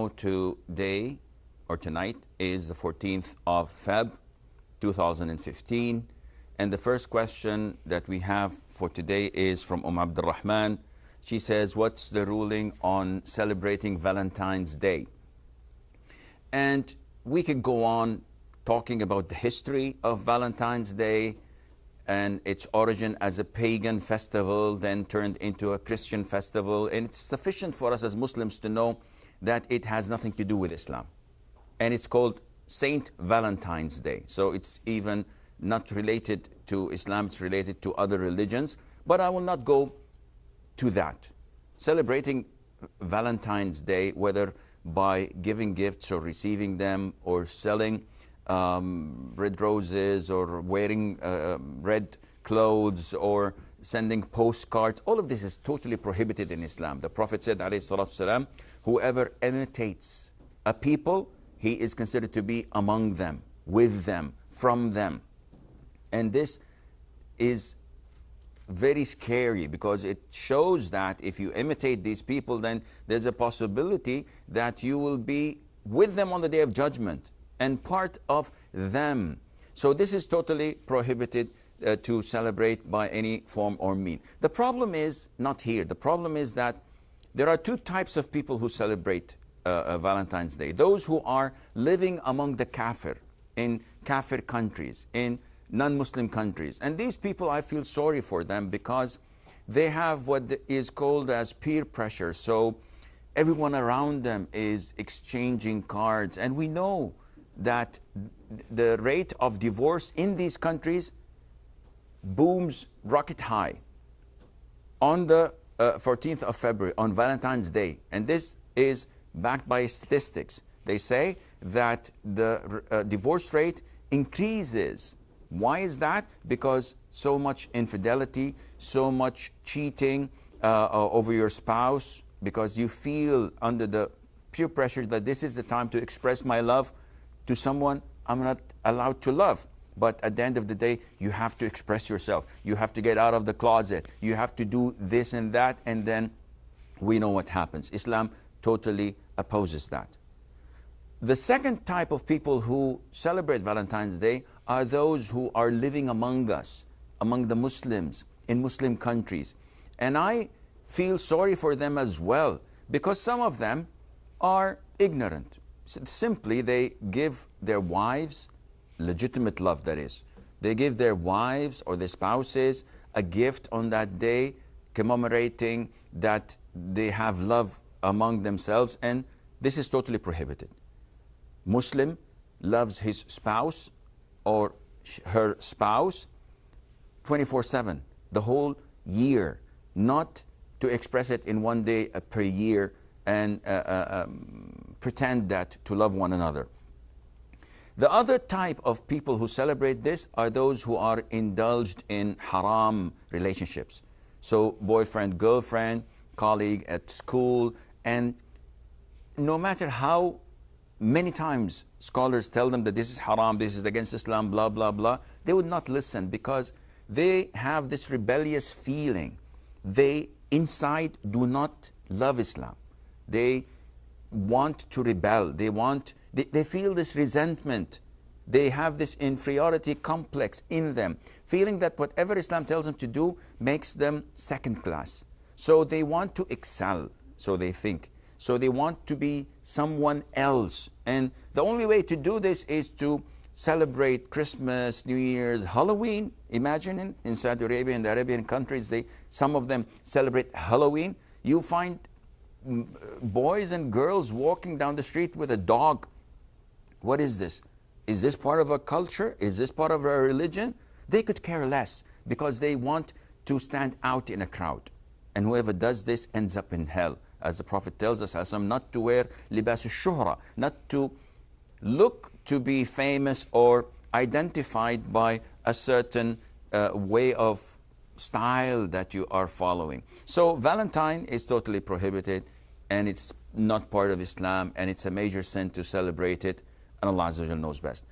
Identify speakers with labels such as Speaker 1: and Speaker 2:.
Speaker 1: Today or tonight is the 14th of Feb 2015, and the first question that we have for today is from Abdul Rahman. She says, what's the ruling on celebrating Valentine's Day? And we could go on talking about the history of Valentine's Day and its origin as a pagan festival, then turned into a Christian festival. And it's sufficient for us as Muslims to know that it has nothing to do with Islam. And it's called Saint Valentine's Day. So it's even not related to Islam, it's related to other religions. But I will not go to that. Celebrating Valentine's Day, whether by giving gifts or receiving them, or selling red roses, or wearing red clothes, or sending postcards, all of this is totally prohibited in Islam. The Prophet said, alayhi salatu salam, whoever imitates a people, he is considered to be among them, with them, from them. And this is very scary, because it shows that if you imitate these people, then there's a possibility that you will be with them on the Day of Judgment and part of them. So this is totally prohibited to celebrate by any form or mean. The problem is not here. The problem is that there are two types of people who celebrate Valentine's Day. Those who are living among the kafir, in kafir countries, in non-Muslim countries. And these people, I feel sorry for them, because they have what is called as peer pressure. So everyone around them is exchanging cards. And we know that the rate of divorce in these countries booms rocket high on the 14th of February, on Valentine's Day. And this is backed by statistics. They say that the divorce rate increases. Why is that? Because so much infidelity, so much cheating over your spouse, because you feel under the peer pressure that this is the time to express my love to someone I'm not allowed to love. But at the end of the day, you have to express yourself. You have to get out of the closet. You have to do this and that, and then we know what happens. Islam totally opposes that. The second type of people who celebrate Valentine's Day are those who are living among us, among the Muslims, in Muslim countries. And I feel sorry for them as well, because some of them are ignorant. Simply, they give their wives, legitimate love that is, they give their wives or their spouses a gift on that day, commemorating that they have love among themselves, and this is totally prohibited. Muslim loves his spouse or her spouse 24/7, the whole year, not to express it in one day per year and pretend that to love one another. The other type of people who celebrate this are those who are indulged in haram relationships. So boyfriend, girlfriend, colleague at school, and no matter how many times scholars tell them that this is haram, this is against Islam, blah, blah, blah, they would not listen, because they have this rebellious feeling. They inside do not love Islam. They want to rebel. They feel this resentment. They have this inferiority complex in them, feeling that whatever Islam tells them to do makes them second class. So they want to excel, so they think. So they want to be someone else. And the only way to do this is to celebrate Christmas, New Year's, Halloween. Imagine in Saudi Arabia, in the Arabian countries, some of them celebrate Halloween. You find boys and girls walking down the street with a dog. What is this? Is this part of a culture? Is this part of a religion? They could care less, because they want to stand out in a crowd. And whoever does this ends up in hell. As the Prophet tells us, not to wear libas al-shuhra, not to look to be famous or identified by a certain way of style that you are following. So Valentine is totally prohibited, and it's not part of Islam, and it's a major sin to celebrate it, and Allah Azza wa Jalla knows best.